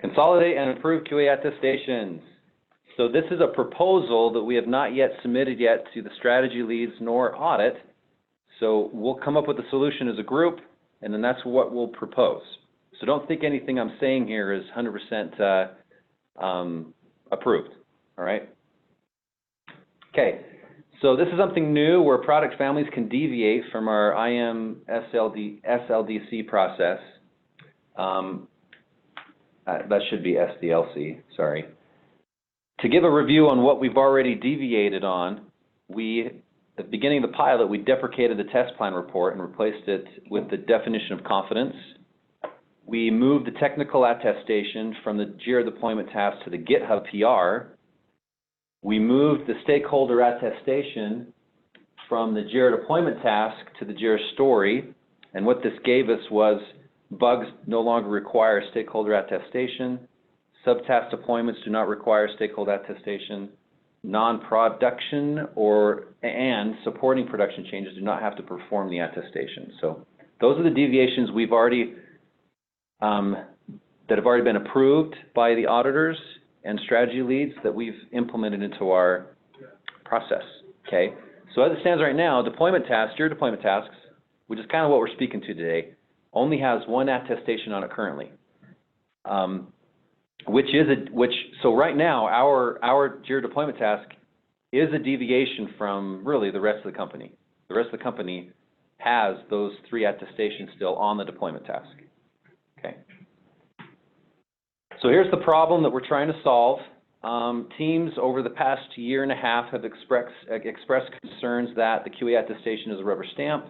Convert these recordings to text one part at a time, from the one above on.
Consolidate and improve QA attestations. So this is a proposal that we have not yet submitted yet to the strategy leads nor audit. So we'll come up with a solution as a group, and then that's what we'll propose. So don't think anything I'm saying here is 100% approved, all right? Okay, so this is something new where product families can deviate from our SLDC process. That should be SDLC, sorry. To give a review on what we've already deviated on, at the beginning of the pilot, we deprecated the test plan report and replaced it with the definition of confidence. We moved the technical attestation from the JIRA deployment task to the GitHub PR. We moved the stakeholder attestation from the JIRA deployment task to the JIRA story. And what this gave us was bugs no longer require stakeholder attestation. Subtask deployments do not require stakeholder attestation. Non-production and supporting production changes do not have to perform the attestation. So those are the deviations we've already that have already been approved by the auditors and strategy leads that we've implemented into our process. Okay. So as it stands right now, deployment tasks, your deployment tasks, which is kind of what we're speaking to today, only has one attestation on it currently. So right now, our JIRA deployment task is a deviation from really the rest of the company. The rest of the company has those 3 attestations still on the deployment task. Okay. So here's the problem that we're trying to solve. Teams over the past year and a half have expressed concerns that the QA attestation is a rubber stamp.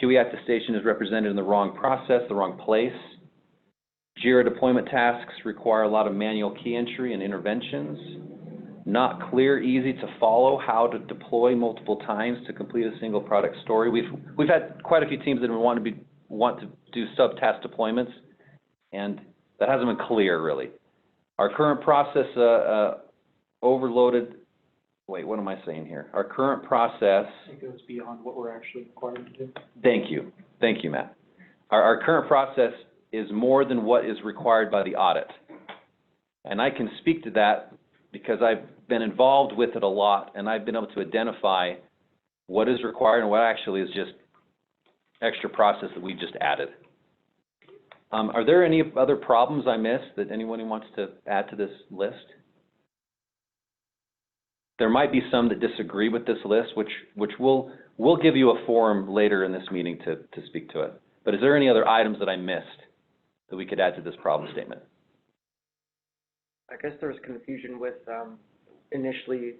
QA attestation is represented in the wrong process, the wrong place. JIRA deployment tasks require a lot of manual key entry and interventions. Not clear, easy to follow how to deploy multiple times to complete a single product story. We've had quite a few teams that want to do subtask deployments, and that hasn't been clear really. Our current process overloaded. Wait, what am I saying here? Our current process. It goes beyond what we're actually required to do. Thank you, Matt. Our current process is more than what is required by the audit, and I can speak to that because I've been involved with it a lot, and I've been able to identify what is required and what actually is just extra process that we've just added. Are there any other problems I missed that anyone who wants to add to this list? There might be some that disagree with this list, which we'll give you a forum later in this meeting to speak to it. But is there any other items that I missed that we could add to this problem statement? I guess there was confusion with initially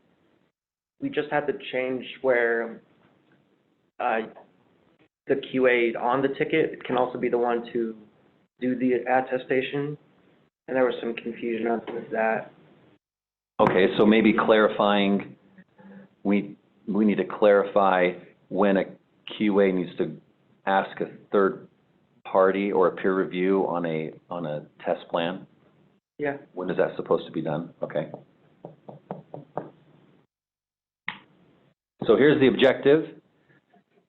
we just had to change where the QA on the ticket can also be the one to do the attestation, and there was some confusion with that. Okay, so maybe clarifying, we need to clarify when a QA needs to ask a third party or a peer review on a test plan. Yeah. When is that supposed to be done? Okay. So here's the objective.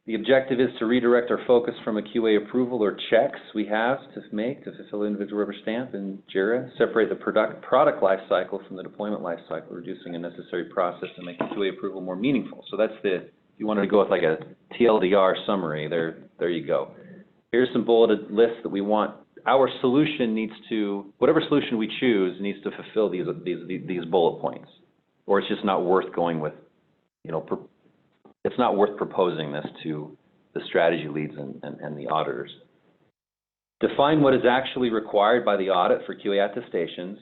The objective is to redirect our focus from a QA approval or checks we have to make to fulfill the individual rubber stamp in JIRA, separate the product life cycle from the deployment life cycle, reducing unnecessary process and making QA approval more meaningful. So that's if you wanted to go with like a TLDR summary, there you go. Here's some bulleted lists that we want. Our solution needs to, whatever solution we choose, needs to fulfill these bullet points, or it's just not worth going with, it's not worth proposing this to the strategy leads and the auditors. Define what is actually required by the audit for QA attestations.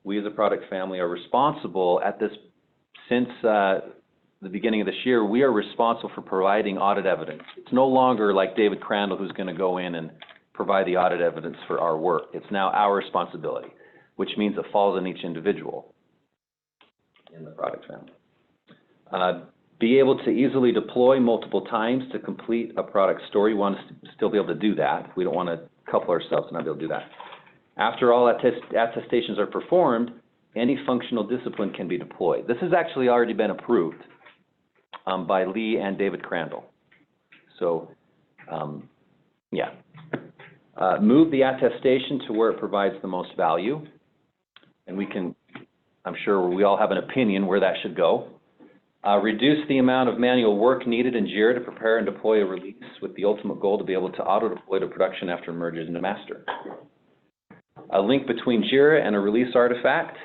We as a product family are responsible since the beginning of this year, we are responsible for providing audit evidence. It's no longer like David Crandall who's going to go in and provide the audit evidence for our work. It's now our responsibility, which means it falls on each individual in the product family. Be able to easily deploy multiple times to complete a product story. We want to still be able to do that. We don't want to couple ourselves and not be able to do that. After all attestations are performed, any functional discipline can be deployed. This has actually already been approved by Lee and David Crandall. So, yeah. Move the attestation to where it provides the most value. And we can, I'm sure we all have an opinion where that should go. Reduce the amount of manual work needed in JIRA to prepare and deploy a release with the ultimate goal to be able to auto-deploy to production after it merges into master. A link between JIRA and a release artifact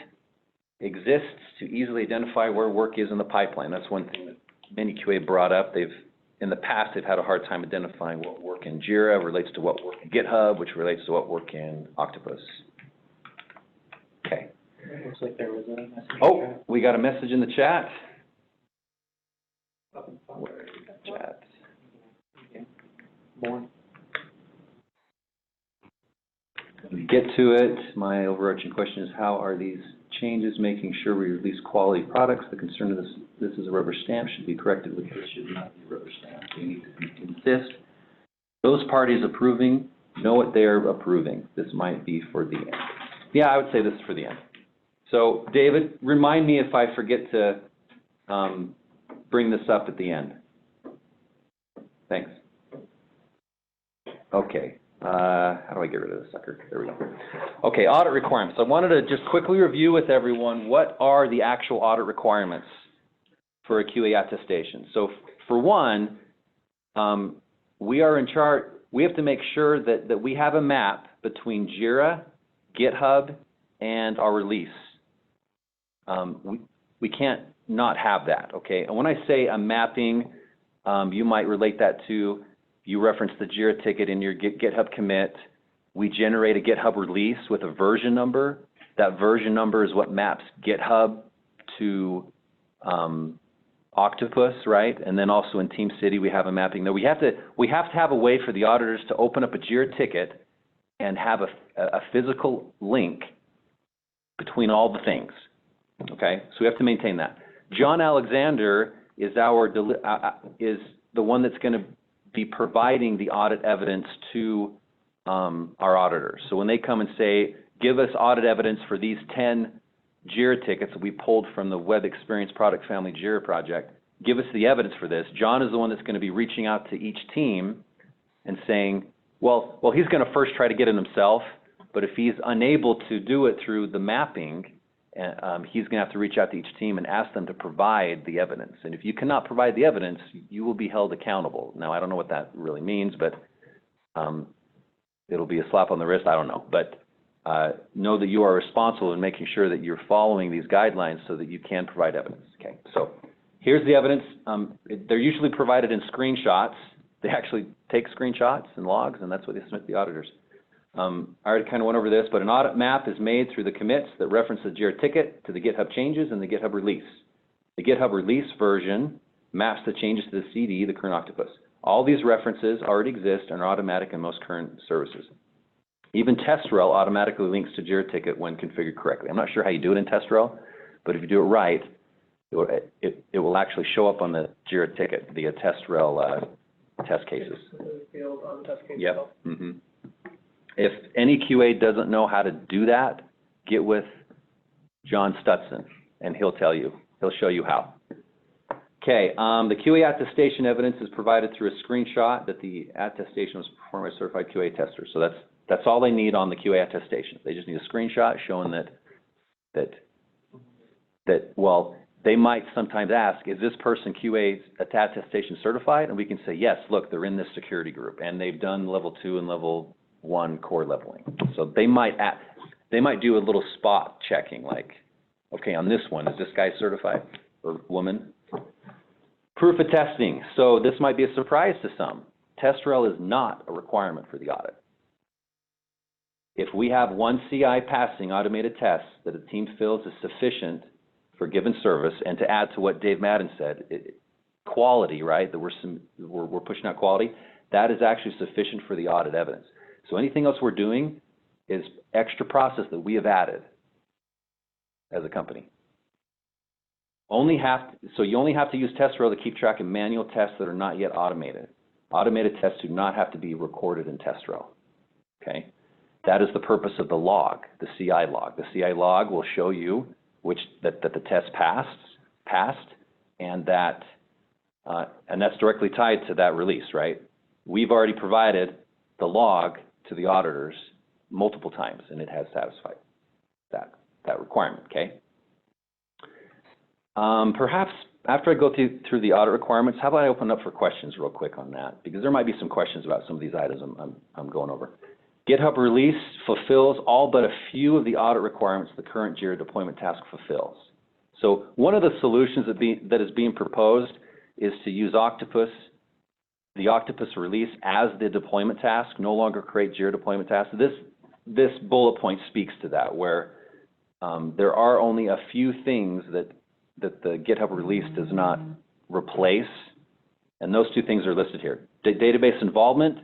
exists to easily identify where work is in the pipeline. That's one thing that many QA brought up. In the past, they've had a hard time identifying what work in JIRA relates to what work in GitHub, which relates to what work in Octopus. Okay. It looks like there was a message. Oh, we got a message in the chat. Where is the chat? Okay. More. When we get to it, my overarching question is, how are these changes making sure we release quality products? The concern of this is a rubber stamp should be corrected with this should not be a rubber stamp. We need to insist those parties approving know what they're approving. This might be for the end. Yeah, I would say this is for the end. So, David, remind me if I forget to bring this up at the end. Thanks. Okay. How do I get rid of this sucker? There we go. Okay, audit requirements. I wanted to just quickly review with everyone what are the actual audit requirements for a QA attestation. So, for one, we are in charge. We have to make sure that we have a map between JIRA, GitHub, and our release. We can't not have that, okay? And when I say a mapping, you might relate that to, you reference the JIRA ticket in your GitHub commit. We generate a GitHub release with a version number. That version number is what maps GitHub to Octopus, right? And then also in TeamCity, we have a mapping there. We have to have a way for the auditors to open up a JIRA ticket and have a physical link between all the things, okay? So we have to maintain that. John Alexander is is the one that's going to be providing the audit evidence to our auditors. So when they come and say, give us audit evidence for these 10 JIRA tickets that we pulled from the Web Experience Product Family JIRA project, give us the evidence for this. John is the one that's going to be reaching out to each team and saying, well, he's going to first try to get it himself, but if he's unable to do it through the mapping, he's going to have to reach out to each team and ask them to provide the evidence. And if you cannot provide the evidence, you will be held accountable. Now, I don't know what that really means, but it'll be a slap on the wrist. I don't know. But know that you are responsible in making sure that you're following these guidelines so that you can provide evidence. Okay, so here's the evidence. They're usually provided in screenshots. They actually take screenshots and logs, and that's what they submit to the auditors. I already kind of went over this, but an audit map is made through the commits that reference the JIRA ticket to the GitHub changes and the GitHub release. The GitHub release version maps the changes to the CD, the current Octopus. All these references already exist and are automatic in most current services. Even TestRel automatically links to JIRA ticket when configured correctly. I'm not sure how you do it in TestRel, but if you do it right, it will actually show up on the JIRA ticket via TestRel test cases. Yep. Mm-hmm. If any QA doesn't know how to do that, get with John Stutson, and he'll tell you. He'll show you how. Okay, the QA attestation evidence is provided through a screenshot that the attestation was performed by a certified QA tester. So that's all they need on the QA attestation. They just need a screenshot showing that well, they might sometimes ask, is this person QA attestation certified? And we can say, yes, look, they're in this security group, and they've done level 2 and level 1 core leveling. So they might do a little spot checking, like, okay, on this one, is this guy certified or woman? Proof of testing. So this might be a surprise to some. TestRel is not a requirement for the audit. If we have one CI passing automated tests that a team feels is sufficient for a given service, and to add to what Dave Madden said, quality, right, that we're pushing out quality, that is actually sufficient for the audit evidence. So anything else we're doing is extra process that we have added as a company. So you only have to use TestRel to keep track of manual tests that are not yet automated. Automated tests do not have to be recorded in TestRel, okay? That is the purpose of the log, the CI log. The CI log will show you that the test passed, and that's directly tied to that release, right? We've already provided the log to the auditors multiple times, and it has satisfied that requirement, okay? Perhaps after I go through the audit requirements, how about I open up for questions real quick on that? Because there might be some questions about some of these items I'm going over. GitHub release fulfills all but a few of the audit requirements the current JIRA deployment task fulfills. So one of the solutions that is being proposed is to use the Octopus release as the deployment task, no longer create JIRA deployment tasks. This bullet point speaks to that, where there are only a few things that the GitHub release does not replace, and those two things are listed here. Database involvement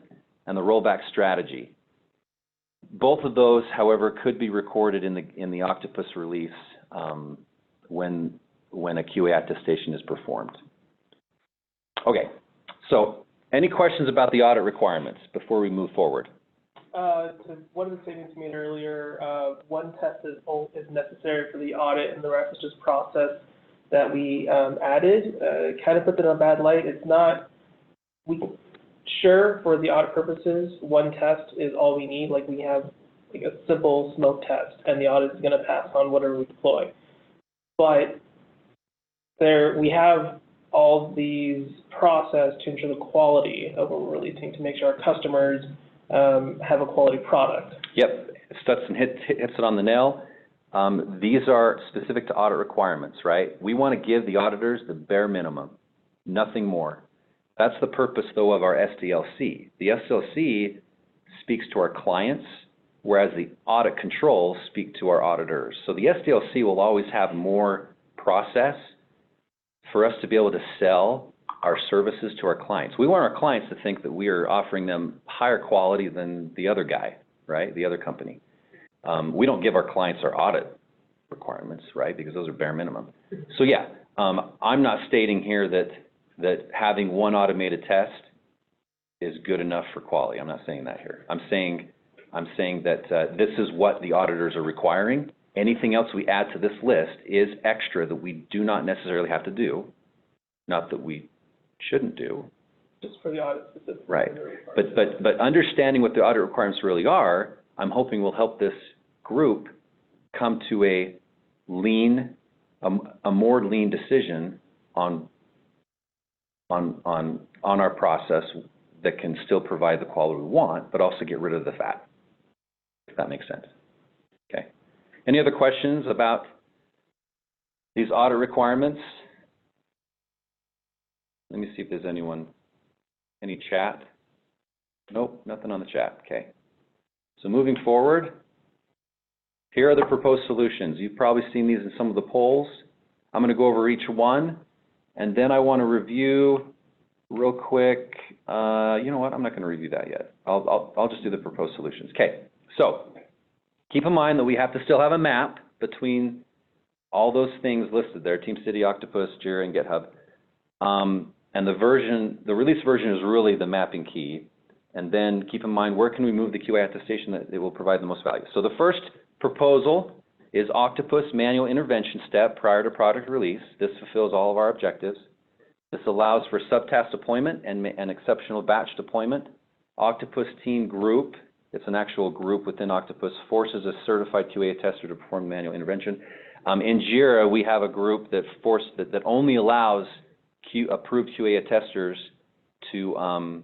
and the rollback strategy. Both of those, however, could be recorded in the Octopus release when a QA attestation is performed. Okay, so any questions about the audit requirements before we move forward? To one of the statements you made earlier, one test is necessary for the audit, and the rest is just process that we added. Kind of puts it in a bad light. It's not, sure, for the audit purposes, one test is all we need. Like, we have like a simple smoke test, and the audit is going to pass on whatever we deploy. But we have all these process to ensure the quality of what we're releasing, to make sure our customers have a quality product. Yep, Stutson hits it on the nail. These are specific to audit requirements, right? We want to give the auditors the bare minimum, nothing more. That's the purpose, though, of our SDLC. The SDLC speaks to our clients, whereas the audit controls speak to our auditors. So the SDLC will always have more process for us to be able to sell our services to our clients. We want our clients to think that we are offering them higher quality than the other guy, right, the other company. We don't give our clients our audit requirements, right, because those are bare minimum. So yeah, I'm not stating here that having one automated test is good enough for quality. I'm not saying that here. I'm saying that this is what the auditors are requiring. Anything else we add to this list is extra that we do not necessarily have to do, not that we shouldn't do. Just for the audit specifically. Right. But understanding what the audit requirements really are, I'm hoping will help this group come to a more lean decision on our process that can still provide the quality we want, but also get rid of the fat, if that makes sense. Okay. Any other questions about these audit requirements? Let me see if there's any chat. Nope, nothing on the chat. Okay. So moving forward, here are the proposed solutions. You've probably seen these in some of the polls. I'm going to go over each one, and then I want to review real quick. You know what? I'm not going to review that yet. I'll just do the proposed solutions. Okay. So keep in mind that we have to still have a map between all those things listed there: TeamCity, Octopus, Jira, and GitHub. And the release version is really the mapping key. And then keep in mind, where can we move the QA attestation that it will provide the most value? So the first proposal is Octopus manual intervention step prior to product release. This fulfills all of our objectives. This allows for subtask deployment and exceptional batch deployment. Octopus team group, it's an actual group within Octopus, forces a certified QA tester to perform manual intervention. In Jira, we have a group that only allows approved QA testers to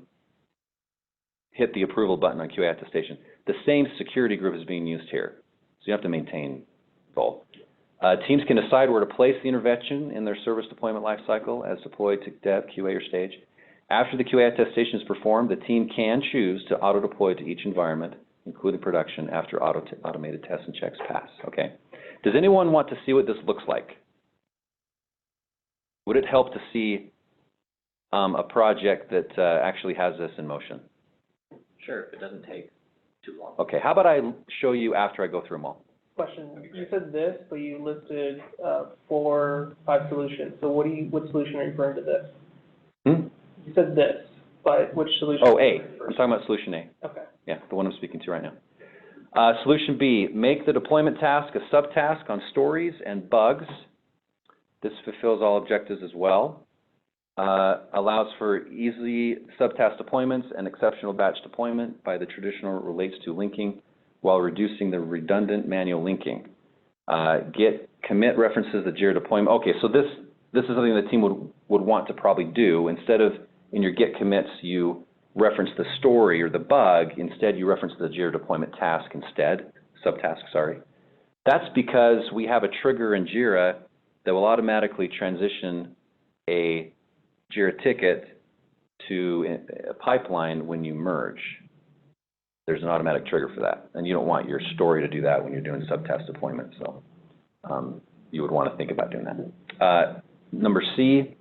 hit the approval button on QA attestation. The same security group is being used here, so you have to maintain both. Teams can decide where to place the intervention in their service deployment lifecycle as deployed to dev, QA, or stage. After the QA attestation is performed, the team can choose to auto-deploy to each environment, including production, after automated tests and checks pass. Okay. Does anyone want to see what this looks like? Would it help to see a project that actually has this in motion? Sure, if it doesn't take too long. Okay, how about I show you after I go through them all? Question, you said this, but you listed 4, 5 solutions. So what solution are you referring to this? You said this, but which solution? Oh, A. I'm talking about solution A. Okay. Yeah, the one I'm speaking to right now. Solution B, make the deployment task a subtask on stories and bugs. This fulfills all objectives as well. allows for easy subtask deployments and exceptional batch deployment by the traditional relates to linking while reducing the redundant manual linking. Git commit references the JIRA deployment. Okay, so this is something the team would want to probably do. Instead of in your Git commits, you reference the story or the bug. Instead, you reference the JIRA deployment task instead, subtask, sorry. That's because we have a trigger in JIRA that will automatically transition a JIRA ticket to a pipeline when you merge. There's an automatic trigger for that. And you don't want your story to do that when you're doing subtask deployment. So you would want to think about doing that. Number C,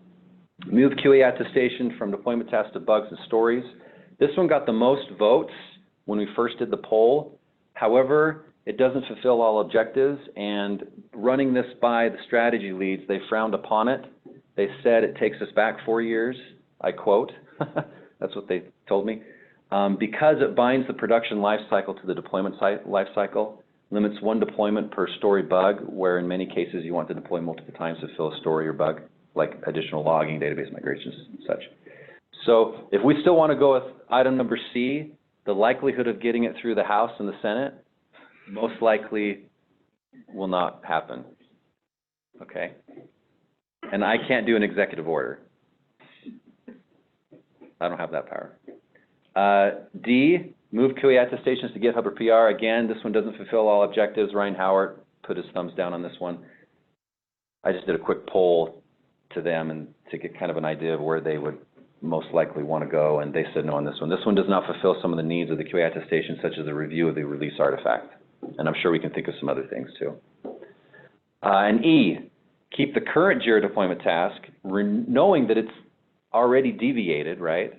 move QA attestation from deployment tasks to bugs and stories. This one got the most votes when we first did the poll. However, it doesn't fulfill all objectives, and running this by the strategy leads, they frowned upon it. They said it takes us back 4 years, I quote. That's what they told me. Because it binds the production lifecycle to the deployment lifecycle, limits one deployment per story bug, where in many cases you want to deploy multiple times to fill a story or bug, like additional logging, database migrations, and such. So if we still want to go with item number C, the likelihood of getting it through the House and the Senate most likely will not happen, okay? And I can't do an executive order. I don't have that power. D, move QA attestations to GitHub or PR. Again, this one doesn't fulfill all objectives. Ryan Howard put his thumbs down on this one. I just did a quick poll to them and to get kind of an idea of where they would most likely want to go, and they said no on this one. This one does not fulfill some of the needs of the QA attestation, such as a review of the release artifact. And I'm sure we can think of some other things too. And E, keep the current JIRA deployment task, knowing that it's already deviated, right?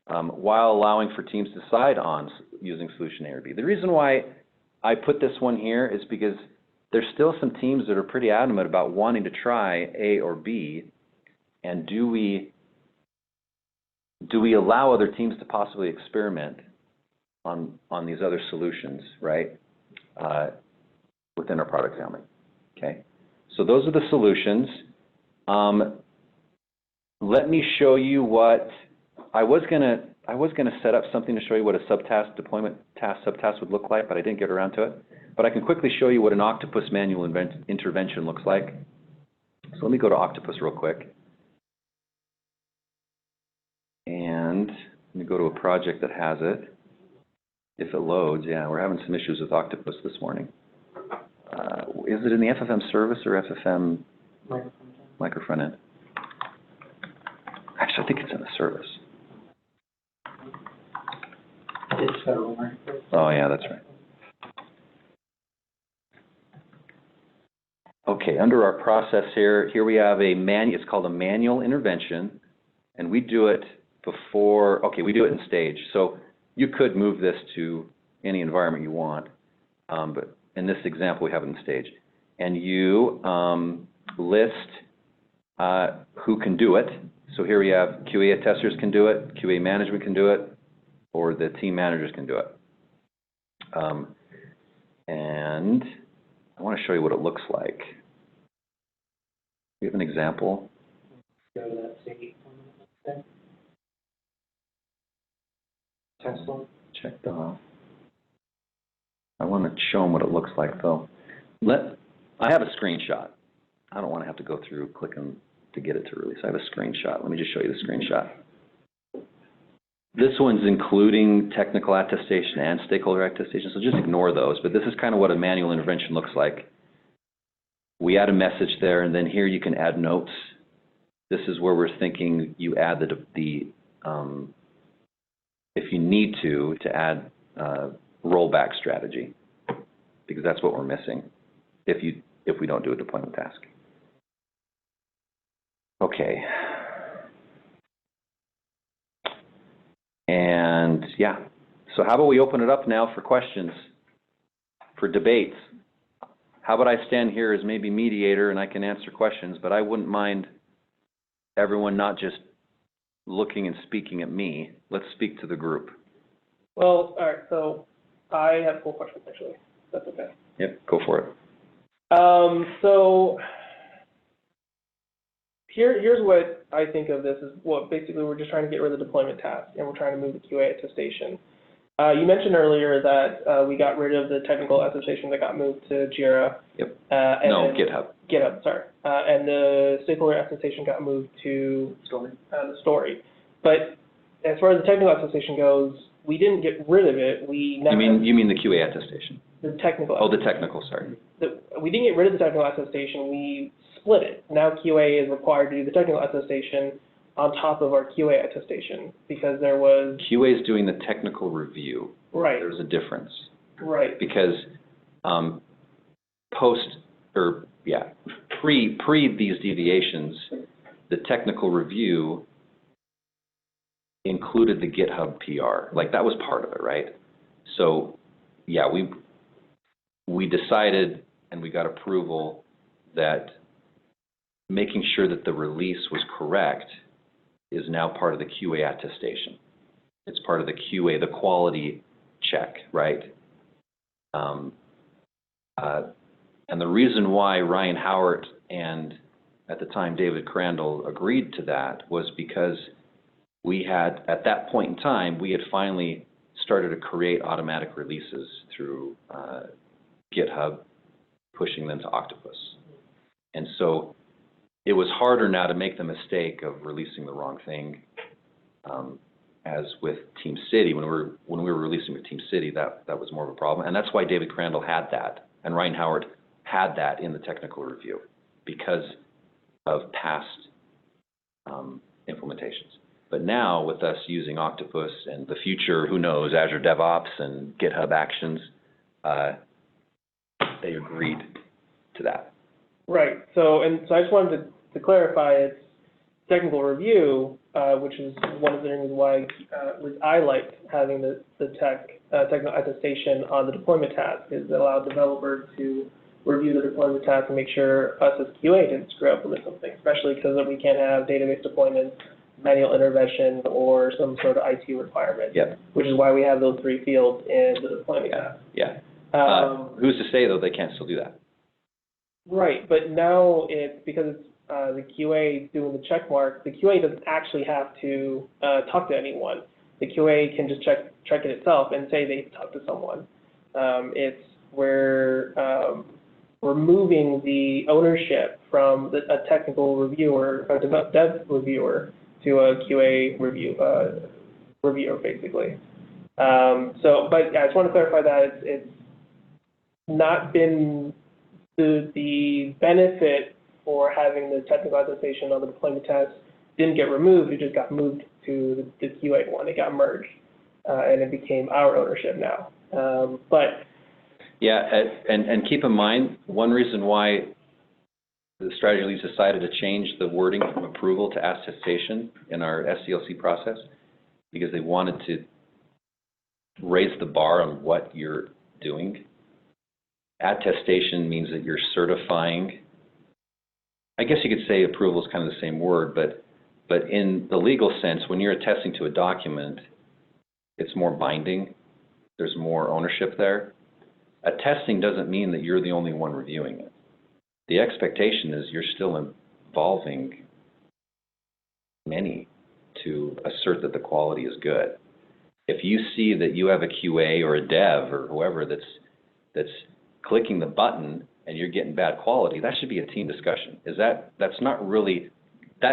While allowing for teams to decide on using solution A or B. The reason why I put this one here is because there's still some teams that are pretty adamant about wanting to try A or B, and do we allow other teams to possibly experiment on these other solutions, right, within our product family, okay? So those are the solutions. Let me show you what, I was gonna set up something to show you what a subtask deployment subtask would look like, but I didn't get around to it. But I can quickly show you what an Octopus manual intervention looks like. So let me go to Octopus real quick. And let me go to a project that has it. If it loads, yeah, we're having some issues with Octopus this morning. Is it in the FFM service or FFM micro front end? Actually, I think it's in the service. It's federal, right? Oh, yeah, that's right. Okay, under our process here we have it's called a manual intervention, and we do it before, okay, we do it in stage. So you could move this to any environment you want, but in this example, we have it in stage. And you list who can do it. So here we have QA testers can do it, QA management can do it, or the team managers can do it. And I want to show you what it looks like. We have an example. Go to that state. Test one. Checked off. I want to show them what it looks like, though. I have a screenshot. I don't want to have to go through clicking to get it to release. I have a screenshot. Let me just show you the screenshot. This one's including technical attestation and stakeholder attestation, so just ignore those. But this is kind of what a manual intervention looks like. We add a message there, and then here you can add notes. This is where we're thinking you add if you need to add rollback strategy, because that's what we're missing if we don't do a deployment task. Okay. And yeah, so how about we open it up now for questions, for debates? How about I stand here as maybe mediator and I can answer questions, but I wouldn't mind everyone not just looking and speaking at me. Let's speak to the group. Well, all right, so I have 4 questions, actually. That's okay. Yep, go for it. So Here's what I think of this is basically we're just trying to get rid of the deployment task and we're trying to move the QA attestation. You mentioned earlier that we got rid of the technical attestation that got moved to Jira. Yep. And No, then- GitHub. GitHub, sorry. And the stakeholder attestation got moved to the story. But as far as the technical attestation goes, we didn't get rid of it. We never You mean the QA attestation? the technical. Oh, the technical, sorry. We didn't get rid of the technical attestation. We split it. Now QA is required to do the technical attestation on top of our QA attestation because there was QA is doing the technical review. right, There's a difference. right, Because pre these deviations, the technical review included the GitHub PR. Like, that was part of it, right? So, yeah, we decided and we got approval that making sure that the release was correct is now part of the QA attestation. It's part of the QA, the quality check, right? And the reason why Ryan Howard and, at the time, David Crandall agreed to that was because we had, at that point in time, we had finally started to create automatic releases through GitHub, pushing them to Octopus. And so it was harder now to make the mistake of releasing the wrong thing, as with Team City. When we were releasing with Team City, that was more of a problem. And that's why David Crandall had that, and Ryan Howard had that in the technical review because of past implementations. But now, with us using Octopus and the future, who knows, Azure DevOps and GitHub Actions, they agreed to that. right. So I just wanted to clarify it's technical review, which is one of the reasons why I liked having the technical attestation on the deployment task, is it allowed developers to review the deployment task and make sure us as QA didn't screw up with something, especially because we can't have database deployments, manual intervention, or some sort of IT requirement. Yep. Which is why we have those three fields in the deployment task. Yeah. Who's to say, though, they can't still do that? Right, but now it's because it's the QA doing the check mark, the QA doesn't actually have to talk to anyone. The QA can just check it itself and say they talked to someone. We're moving the ownership from a technical reviewer, a dev reviewer, to a QA reviewer, basically. But I just want to clarify that it's not been the benefit for having the technical attestation on the deployment test didn't get removed, it just got moved to the QA one. It got merged, and it became our ownership now. Yeah, and keep in mind, one reason why the strategy leads decided to change the wording from approval to attestation in our SDLC process, because they wanted to raise the bar on what you're doing. Attestation means that you're certifying. I guess you could say approval is kind of the same word, but in the legal sense, when you're attesting to a document, it's more binding. There's more ownership there. Attesting doesn't mean that you're the only one reviewing it. The expectation is you're still involving many to assert that the quality is good. If you see that you have a QA or a dev or whoever that's clicking the button and you're getting bad quality, that should be a team discussion. That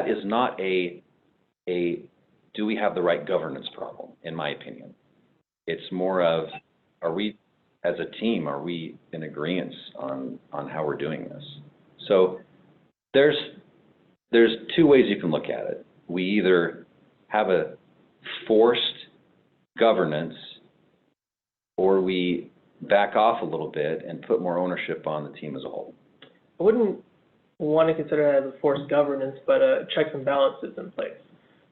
is not a do we have the right governance problem, in my opinion. It's more of, are we, as a team, are we in agreement on how we're doing this? So there's two ways you can look at it. We either have a forced governance, or we back off a little bit and put more ownership on the team as a whole. I wouldn't want to consider it as a forced governance, but checks and balances in place.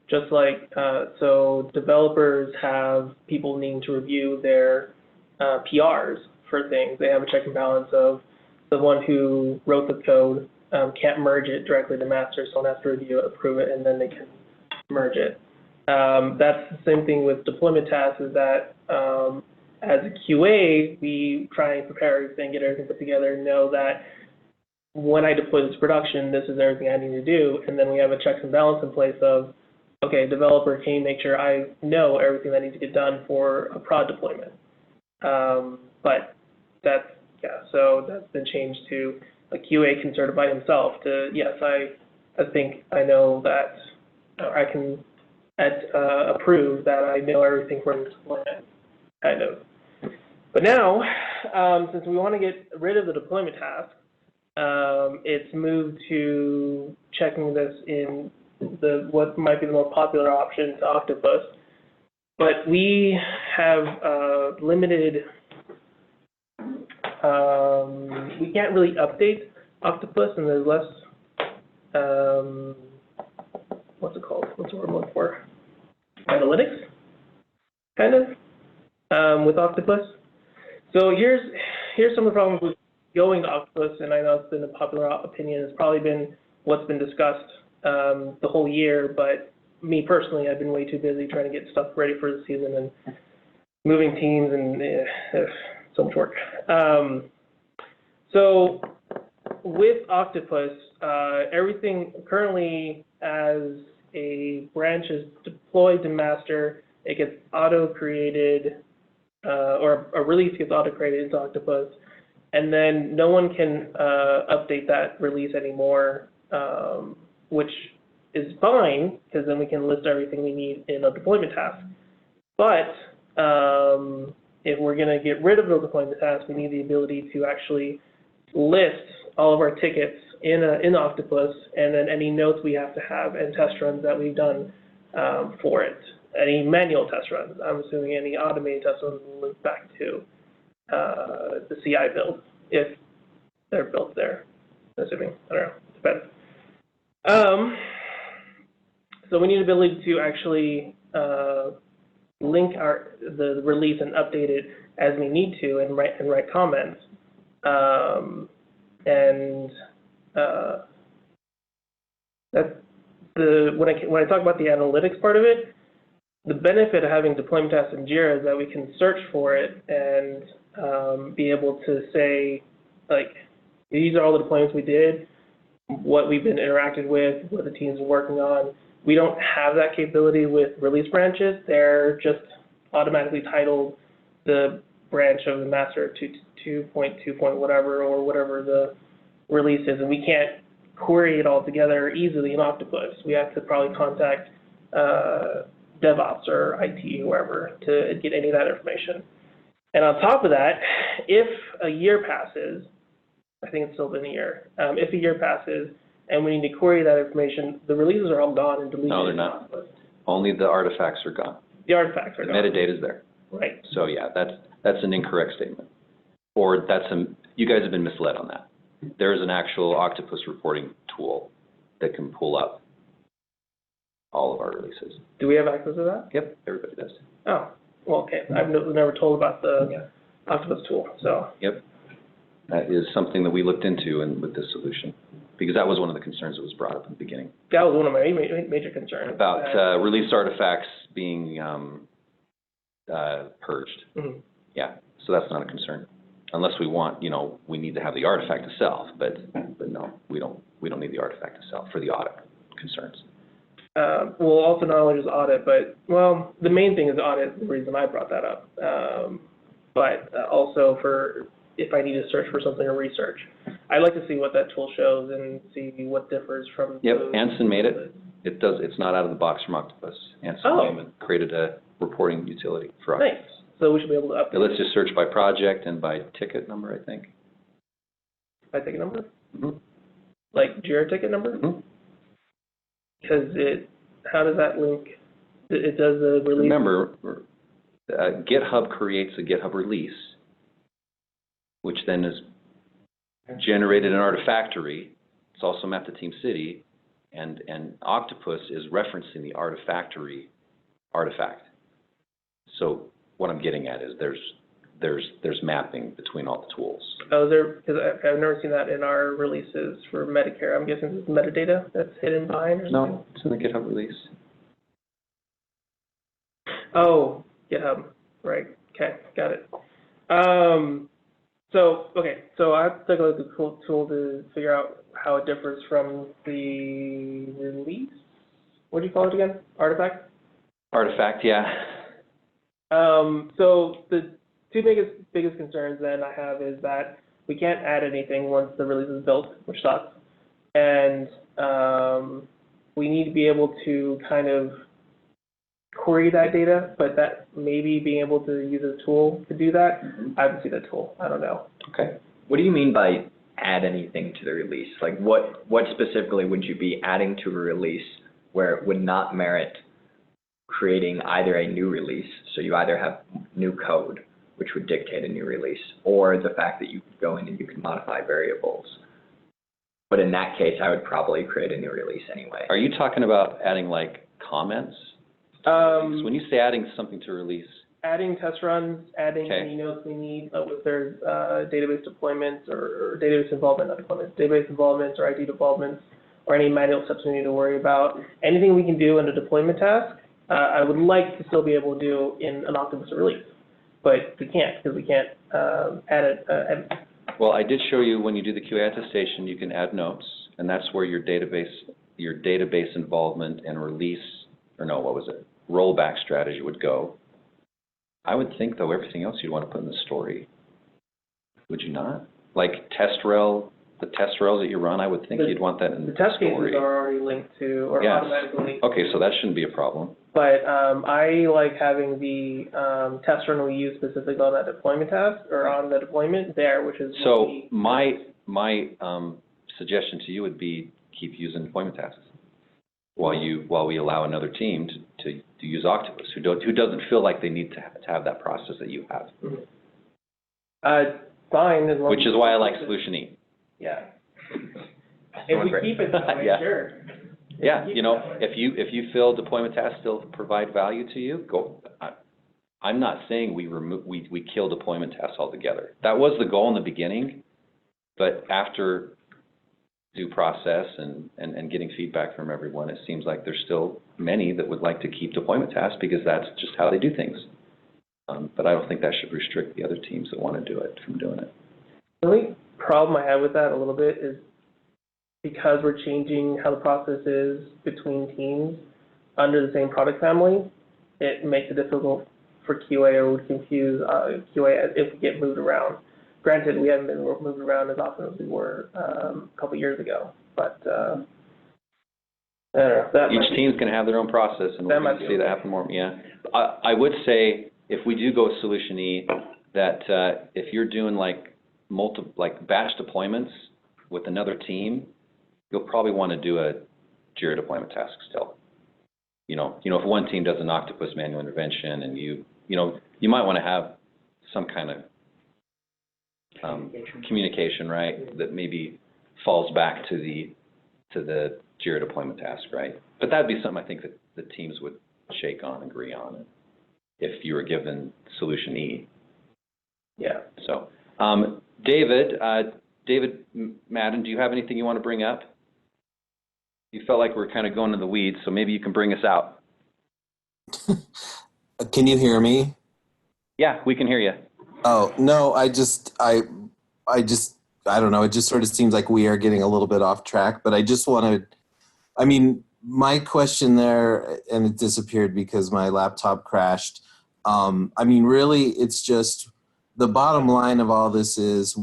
Just like, so developers have people needing to review their PRs for things. They have a check and balance of the one who wrote the code can't merge it directly to master, someone has to review it, approve it, and then they can merge it. That's the same thing with deployment tasks, is that as a QA, we try and prepare everything, get everything put together, know that when I deploy this to production, this is everything I need to do, and then we have a checks and balance in place of, okay, developer, can you make sure I know everything that needs to get done for a prod deployment? But that's, yeah, so that's been changed to a QA can certify himself to, yes, I think I know that, or I can approve that I know everything from this deployment, kind of. But now, since we want to get rid of the deployment task, it's moved to checking this in what might be the most popular option to Octopus. But we have limited, we can't really update Octopus, and there's less, what's it called? What's the word I'm looking for? Analytics, kind of, with Octopus. So here's some of the problems with going to Octopus, and I know it's been a popular opinion. It's probably been what's been discussed the whole year, but me personally, I've been way too busy trying to get stuff ready for the season and moving teams and so much work. So with Octopus, everything currently as a branch is deployed to master, it gets auto-created, or a release gets auto-created into Octopus, and then no one can update that release anymore, which is fine, because then we can list everything we need in a deployment task. But if we're going to get rid of the deployment task, we need the ability to actually list all of our tickets in Octopus, and then any notes we have to have and test runs that we've done for it. Any manual test runs. I'm assuming any automated test runs will link back to the CI build, if they're built there. Assuming, I don't know, depends. So we need the ability to actually link the release and update it as we need to, and write comments. That's when I talk about the analytics part of it, the benefit of having deployment tasks in Jira is that we can search for it and be able to say, like, these are all the deployments we did, what we've been interacted with, what the teams are working on. We don't have that capability with release branches. They're just automatically titled the branch of the master 2.2. Whatever, or whatever the release is, and we can't query it all together easily in Octopus. We have to probably contact DevOps or IT, whoever, to get any of that information. And on top of that, if a year passes, I think it's still been a year, if a year passes and we need to query that information, the releases are all gone and deleted. No, they're not. Only the artifacts are gone. The artifacts are gone. The metadata is there. Right. So yeah, that's an incorrect statement. Or you guys have been misled on that. There is an actual Octopus reporting tool that can pull up all of our releases. Do we have access to that? Yep, everybody does. Oh, well, okay. I've never told about the Octopus tool, so. Yep, that is something that we looked into with this solution, because that was one of the concerns that was brought up in the beginning. That was one of my major concerns. About release artifacts being purged. Mm-hmm. Yeah, so that's not a concern. Unless we want, we need to have the artifact itself, but no, we don't need the artifact itself for the audit concerns. Well, also not only just audit, but, well, the main thing is audit, the reason I brought that up. But also for if I need to search for something or research. I'd like to see what that tool shows and see what differs from. Yep, Anson made it. It's not out of the box from Octopus. Anson came and created a reporting utility for Octopus. Nice. So we should be able to update. Let's just search by project and by ticket number, I think. By ticket number? Mm-hmm. Like Jira ticket number? Mm-hmm. Because how does that link? It does the release. Remember, GitHub creates a GitHub release, which then is generated in Artifactory. It's also mapped to Team City, and Octopus is referencing the Artifactory artifact. So what I'm getting at is there's mapping between all the tools. Oh, because I've never seen that in our releases for Medicare. I'm guessing it's metadata that's hidden behind or something? No, it's in the GitHub release. Oh, GitHub. Right. Okay, got it. So I have to take a look at the tool to figure out how it differs from the release. What do you call it again? Artifact? Artifact, yeah. So the two biggest concerns then I have is that we can't add anything once the release is built, which sucks. And we need to be able to kind of query that data, but that maybe being able to use a tool to do that, I haven't seen that tool. I don't know. Okay. What do you mean by add anything to the release? Like what specifically would you be adding to a release where it would not merit creating either a new release, so you either have new code, which would dictate a new release, or the fact that you could go in and you can modify variables? But in that case, I would probably create a new release anyway. Are you talking about adding like comments? When you say adding something to release, Adding test runs, adding Okay. any notes we need, if there's database deployments or database involvement, not deployments, database involvements or ID developments, or any manual steps we need to worry about. Anything we can do in a deployment task, I would like to still be able to do in an Octopus release, but we can't because we can't add it. well, I did show you when you do the QA attestation, you can add notes, and that's where your database involvement and release, or no, what was it? Rollback strategy would go. I would think, though, everything else you'd want to put in the story. Would you not? Like the test rails that you run, I would think you'd want that in The the test story. cases are already linked to, or Yes. automatically linked. Okay, so that shouldn't be a problem. But I like having the test run we use specifically on that deployment task, or on the deployment there, which is. So my suggestion to you would be keep using deployment tasks while we allow another team to use Octopus, who doesn't feel like they need to have that process that you have. Fine, as long Which as- is why I like Solution E. Yeah. If we keep it that way, Yeah. sure. Yeah, Keep you it know, that way. if you feel deployment tasks still provide value to you, go. I'm not saying we kill deployment tasks altogether. That was the goal in the beginning, but after due process and getting feedback from everyone, it seems like there's still many that would like to keep deployment tasks because that's just how they do things. But I don't think that should restrict the other teams that want to do it from doing it. The only problem I have with that a little bit is because we're changing how the process is between teams under the same product family, it makes it difficult for QA, or would confuse QA if we get moved around. Granted, we haven't been moved around as often as we were a couple of years ago, but I don't know. That Each might be- team's going to have their own process, and we're That might going to be see that okay. happen more. Yeah, I would say if we do go with Solution E, that if you're doing like batch deployments with another team, you'll probably want to do a Jira deployment task still. You know, if one team does an Octopus manual intervention, and you might want to have some kind of communication, right, that maybe falls back to the Jira deployment task, right? But that'd be something I think that the teams would shake on, agree on, if you were given Solution E. Yeah. So, David Madden, do you have anything you want to bring up? You felt like we're kind of going in the weeds, so maybe you can bring us out. Can you hear me? Yeah, we can hear you. Oh, no, I don't know. It just sort of seems like we are getting a little bit off track, but I just wanted, my question there, and it disappeared because my laptop crashed. Really, it's just the bottom line of all this is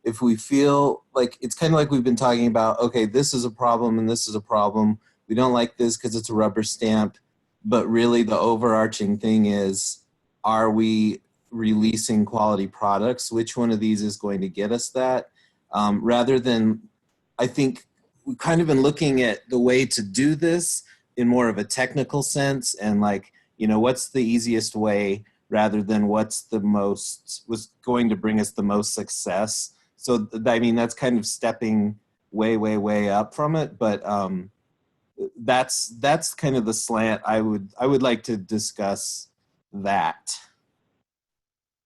if we feel like, it's kind of like we've been talking about, okay, this is a problem and this is a problem. We don't like this because it's a rubber stamp, but really the overarching thing is, are we releasing quality products? Which one of these is going to get us that? Rather than, I think we've kind of been looking at the way to do this in more of a technical sense and what's the easiest way rather than what's going to bring us the most success. So, that's kind of stepping way, way, way up from it. But that's kind of the slant I would like to discuss that.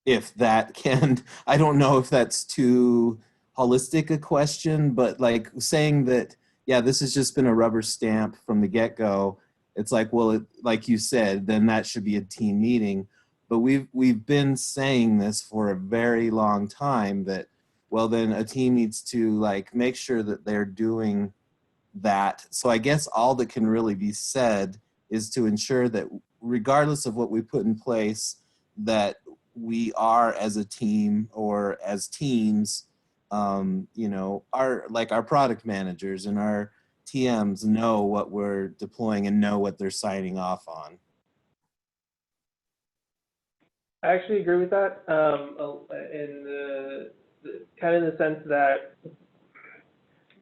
If that can, I don't know if that's too holistic a question, but saying that, yeah, this has just been a rubber stamp from the get-go. It's like, well, like you said, then that should be a team meeting. but we've been saying this for a very long time that, well, then a team needs to like make sure that they're doing that. So I guess all that can really be said is to ensure that regardless of what we put in place, that we are as a team or as teams, you know, our product managers and our TMs know what we're deploying and know what they're signing off on. I actually agree with that, in kind of in the sense that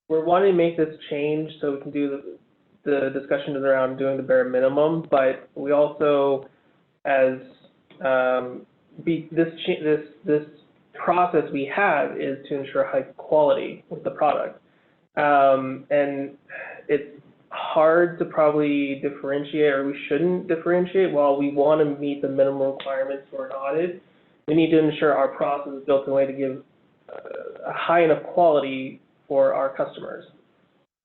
we're wanting to make this change so we can do the discussion around doing the bare minimum, but we also, as this process we have is to ensure high quality with the product, and it's hard to probably differentiate, or we shouldn't differentiate. While we want to meet the minimum requirements for an audit, we need to ensure our process is built in a way to give a high enough quality for our customers.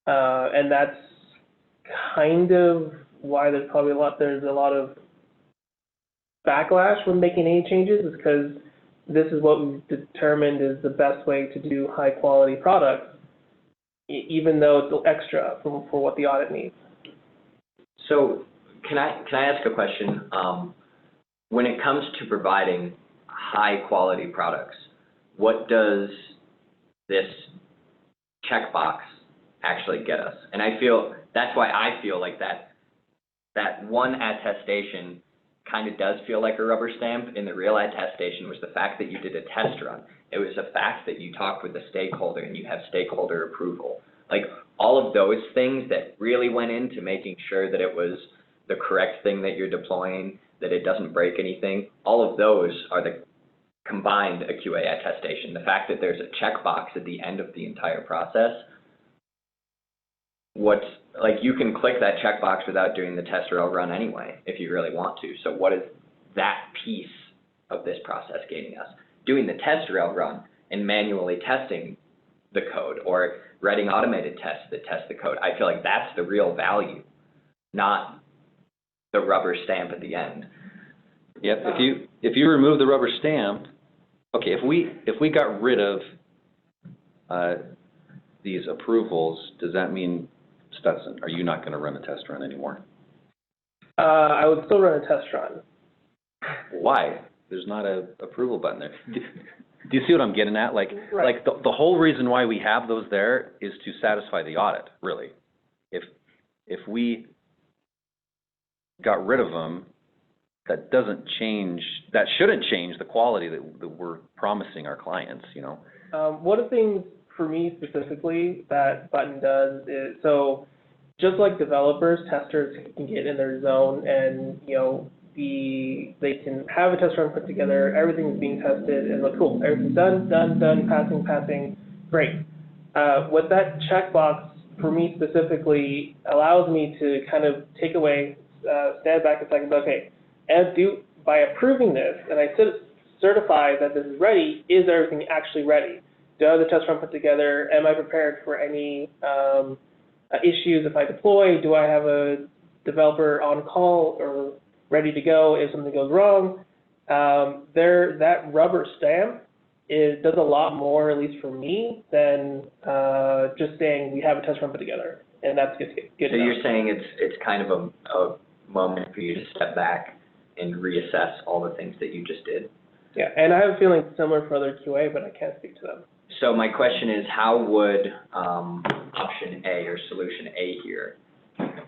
And that's kind of why there's a lot of backlash when making any changes, is because this is what we've determined is the best way to do high quality products, even though it's extra for what the audit needs. So can I ask a question? When it comes to providing high quality products, what does this checkbox actually get us? And that's why I feel like that one attestation kind of does feel like a rubber stamp. In the real attestation was the fact that you did a test run. It was the fact that you talked with a stakeholder and you have stakeholder approval. Like all of those things that really went into making sure that it was the correct thing that you're deploying, that it doesn't break anything, all of those are the combined a QA attestation. The fact that there's a checkbox at the end of the entire process, you can click that checkbox without doing the test rail run anyway, if you really want to. So what is that piece of this process gaining us? Doing the test rail run and manually testing the code, or writing automated tests that test the code. I feel like that's the real value, not the rubber stamp at the end. Yep, if you remove the rubber stamp, okay, if we got rid of these approvals, does that mean, Stetson, are you not going to run a test run anymore? I would still run a test run. Why? There's not a approval button there. Do you see what I'm getting at? Like, right. like the whole reason why we have those there is to satisfy the audit, really. If we got rid of them, that shouldn't change the quality that we're promising our clients, you know? One of the things for me specifically that button does is, so just like developers, testers can get in their zone and, you know, they can have a test run put together, everything's being tested, and look, cool, everything's done, passing, great. What that checkbox for me specifically allows me to kind of take away, stand back a second, okay, by approving this, and I certify that this is ready, is everything actually ready? Do I have the test run put together? Am I prepared for any issues if I deploy? Do I have a developer on call or ready to go if something goes wrong? That rubber stamp does a lot more, at least for me, than just saying we have a test run put together, and that's good So enough. you're saying it's kind of a moment for you to step back and reassess all the things that you just did. Yeah, and I have a feeling it's similar for other QA, but I can't speak to them. So my question is, how would option A or solution A here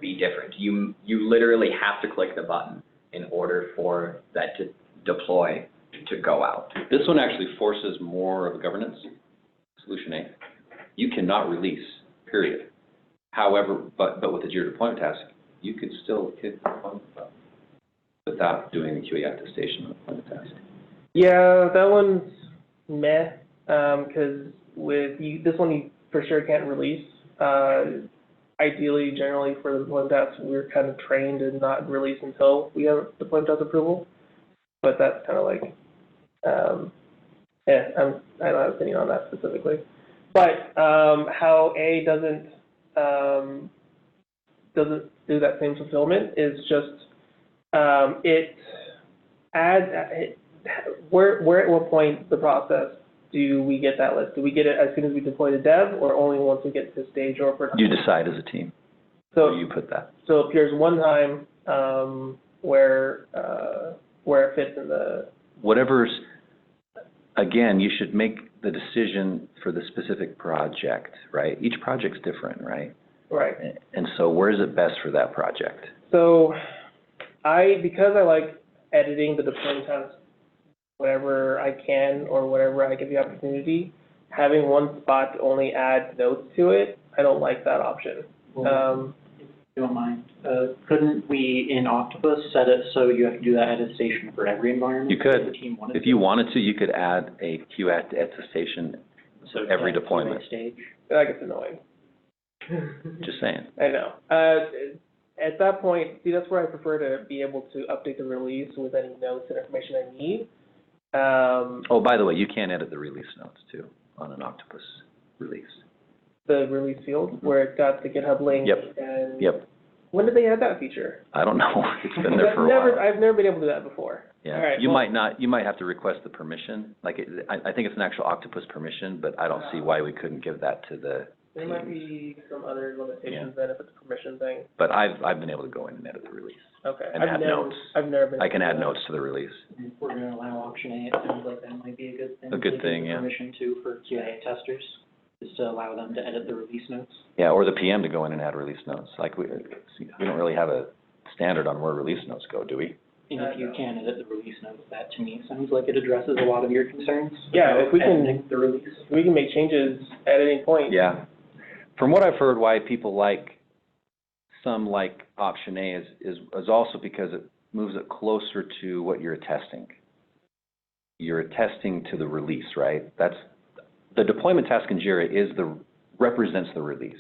be different? You literally have to click the button in order for that to deploy to go out. This one actually forces more of a governance, solution A. You cannot release, period. However, but with the Jira deployment task, you could still hit the deployment button without doing the QA attestation on the deployment task. Yeah, that one's meh, because this one you for sure can't release. Ideally, generally for the deployment task, we're kind of trained to not release until we have deployment task approval. But that's kind of like, I don't have an opinion on that specifically. But how A doesn't do that same fulfillment is just where at what point the process do we get that list? Do we get it as soon as we deploy the dev, or only once we get to stage or production? You decide as a team So where you put that. So it appears one time, where it fits in the, Whatever's, again, you should make the decision for the specific project, right? Each project's different, right? right. And so where is it best for that project? So because I like editing the deployment test whenever I can or whenever I get the opportunity, having one spot to only add notes to it, I don't like that option. If you don't mind, couldn't we in Octopus set it so you have to do that attestation for every environment? You could. If the team wanted If to? you wanted to, you could add a Q attestation, So every that deployment. stage? That gets annoying. just saying. I know. At that point, see, that's where I prefer to be able to update the release with any notes and information I need. Oh, by the way, you can edit the release notes too on an Octopus release. The release field where it's got the GitHub link. Yep. And Yep. when did they add that feature? I don't know. It's been there for a while. I've never been able to do that before. Yeah. All right, You well- might not, you might have to request the permission. Like, I think it's an actual Octopus permission, but I don't see why we couldn't give that to the There might teams. be some other limitations then if it's a permission thing. But I've been able to go in and edit the release. Okay. And add notes. I've never been. I can able to add do that. notes to the release. If we're gonna allow option A, it sounds like that might be a good thing. A good to give thing, yeah. Permission to for QA testers, is to allow them to edit the release notes. Yeah, or the PM to go in and add release notes. Like, we don't really have a standard on where release notes go, do we? And if you can edit the release notes, that to me sounds like it addresses a lot of your concerns. Yeah, about if we can- editing the release. We can make changes at any point. Yeah. From what I've heard, why people like option A is also because it moves it closer to what you're attesting. You're attesting to the release, right? That's, the deployment task in Jira represents the release.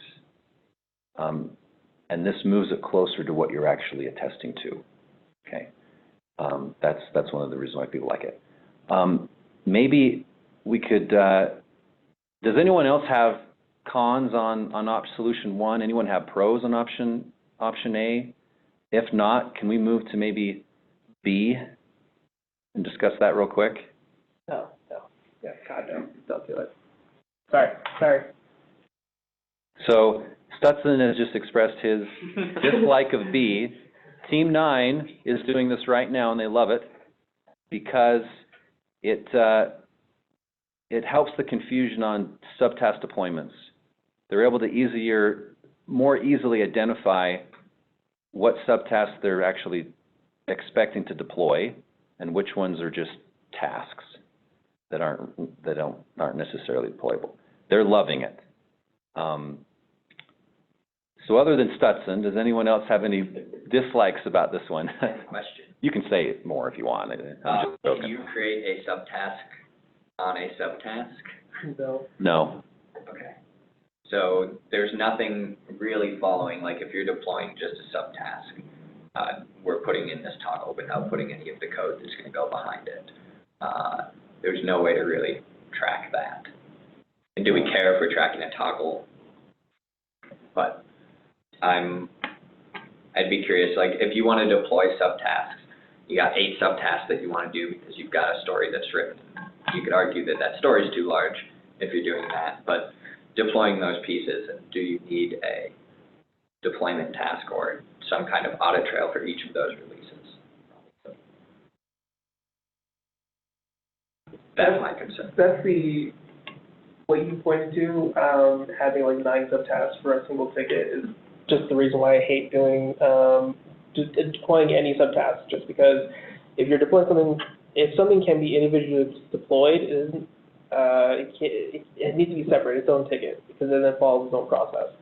And this moves it closer to what you're actually attesting to, okay? That's one of the reasons why people like it. Maybe we could, does anyone else have cons on solution one? Anyone have pros on option A? If not, can we move to maybe B and discuss that real quick? No. Yeah, God, no. Don't do it. Sorry. So Stutson has just expressed his dislike of B. Team 9 is doing this right now, and they love it because it helps the confusion on subtask deployments. They're able to more easily identify what subtasks they're actually expecting to deploy and which ones are just tasks that aren't necessarily deployable. They're loving it. So other than Stutson, does anyone else have any dislikes about this one? Question. You can say it more if you want. I'm just Can joking. you create a subtask on a subtask? So, No. Okay. So there's nothing really following, like if you're deploying just a subtask, we're putting in this toggle without putting any of the code that's gonna go behind it. There's no way to really track that. And do we care if we're tracking a toggle? But I'd be curious, like if you want to deploy subtasks, you got 8 subtasks that you want to do because you've got a story that's written. You could argue that that story is too large if you're doing that, but deploying those pieces, do you need a deployment task or some kind of audit trail for each of those releases? That's my concern. that's what you pointed to, having like 9 subtasks for a single ticket is just the reason why I hate doing, just deploying any subtask, just because if you're deploying something, if something can be individually deployed, it isn't, it needs to be separate, its own ticket, because then it follows its own process.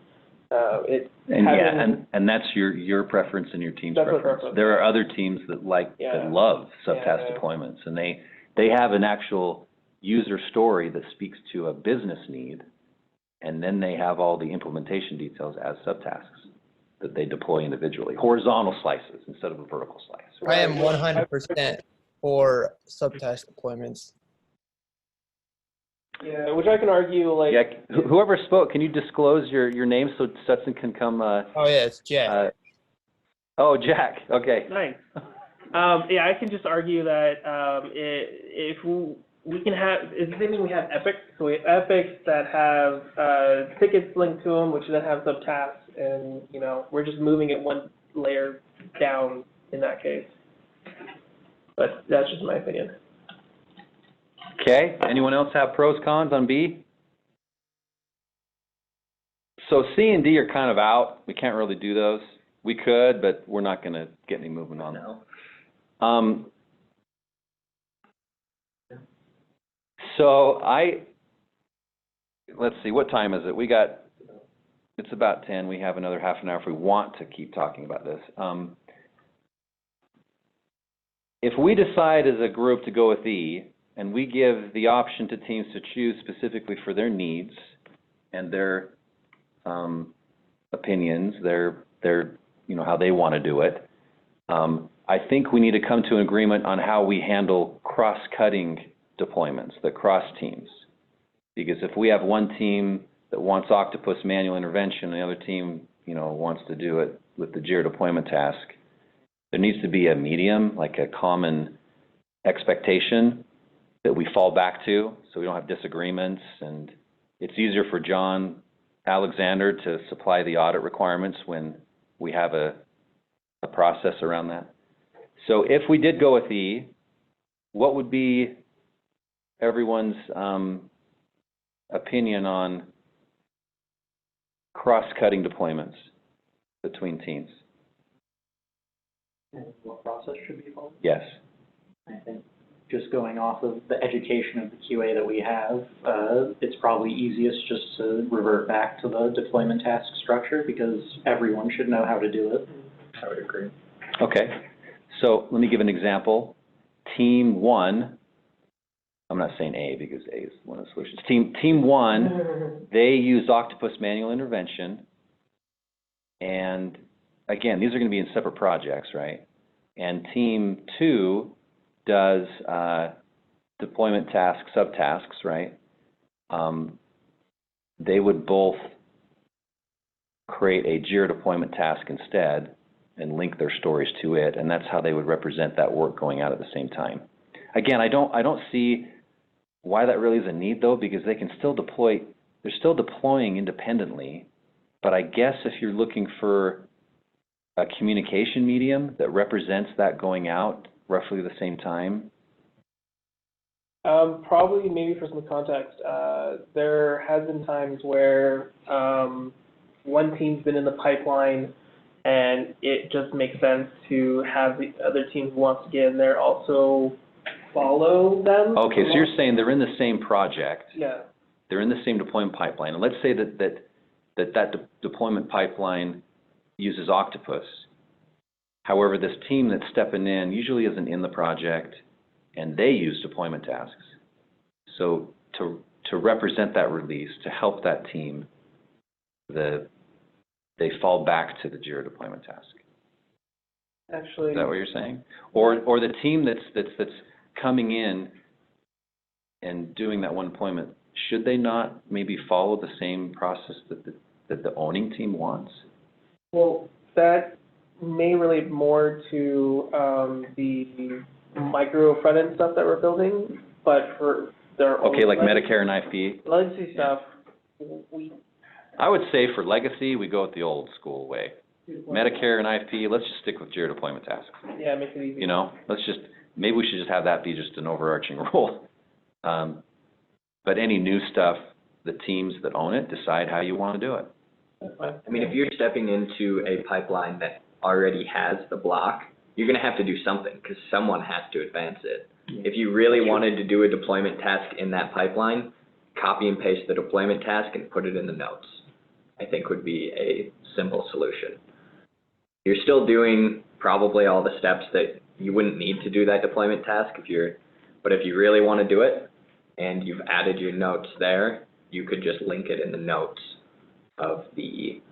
And that's your preference and your team's That's my preference. preference. There are other teams that love subtask Yeah. deployments, and they have an actual user story that speaks to a business need, and then they have all the implementation details as subtasks that they deploy individually, horizontal slices instead of a vertical slice. I am 100% for subtask deployments. Yeah, which I can argue, like. Yeah, whoever spoke, can you disclose your name so Stetson can come, Oh yeah, it's Jack. oh, Jack, okay. Nice. Yeah, I can just argue that, if we can have, it's the same thing we have epics. So we have epics that have, tickets linked to them, which then have subtasks, and, you know, we're just moving it one layer down in that case. But that's just my opinion. Okay, anyone else have pros, cons on B? So C and D are kind of out. We can't really do those. We could, but we're not gonna get any movement on them. No. So let's see, what time is it? It's about 10. We have another half an hour if we want to keep talking about this. If we decide as a group to go with E, and we give the option to teams to choose specifically for their needs and their opinions, their how they want to do it, I think we need to come to an agreement on how we handle cross-cutting deployments, the cross teams. Because if we have one team that wants Octopus manual intervention and the other team, wants to do it with the JIRA deployment task, there needs to be a medium, like a common expectation that we fall back to so we don't have disagreements, and it's easier for John Alexander to supply the audit requirements when we have a process around that. So if we did go with E, what would be everyone's opinion on cross-cutting deployments between teams? And what process should be followed? Yes. I think just going off of the education of the QA that we have, it's probably easiest just to revert back to the deployment task structure because everyone should know how to do it. I would agree. Okay. So let me give an example. Team 1, I'm not saying A because A is one of the solutions. Team 1, they use Octopus manual intervention. And again, these are going to be in separate projects, right? And Team 2 does deployment task subtasks, right? They would both create a JIRA deployment task instead and link their stories to it, and that's how they would represent that work going out at the same time. Again, I don't see why that really is a need though, because they can still deploy, they're still deploying independently, but I guess if you're looking for a communication medium that represents that going out roughly the same time. Probably maybe for some context, there has been times where one team's been in the pipeline and it just makes sense to have the other team who wants to get in there also follow them. Okay, so you're saying they're in the same project. Yeah. They're in the same deployment pipeline. And let's say that deployment pipeline uses Octopus. However, this team that's stepping in usually isn't in the project, and they use deployment tasks. So to represent that release, to help that team, they fall back to the JIRA deployment task. Actually. Is that what you're saying? Or the team that's coming in and doing that one deployment, should they not maybe follow the same process that the owning team wants? Well, that may relate more to the micro front-end stuff that we're building, but for their Okay, like legacy, Medicare and IFP? legacy stuff, I would say for legacy, we go with the old school way. Medicare and IFP, let's just stick with JIRA deployment tasks. Yeah, it makes it easy. Maybe we should just have that be just an overarching rule. But any new stuff, the teams that own it decide how you want to do it. I mean, if you're stepping into a pipeline that already has the block, you're going to have to do something because someone has to advance it. If you really wanted to do a deployment task in that pipeline, copy and paste the deployment task and put it in the notes, I think would be a simple solution. You're still doing probably all the steps that you wouldn't need to do that deployment task but if you really want to do it and you've added your notes there, you could just link it in the notes of the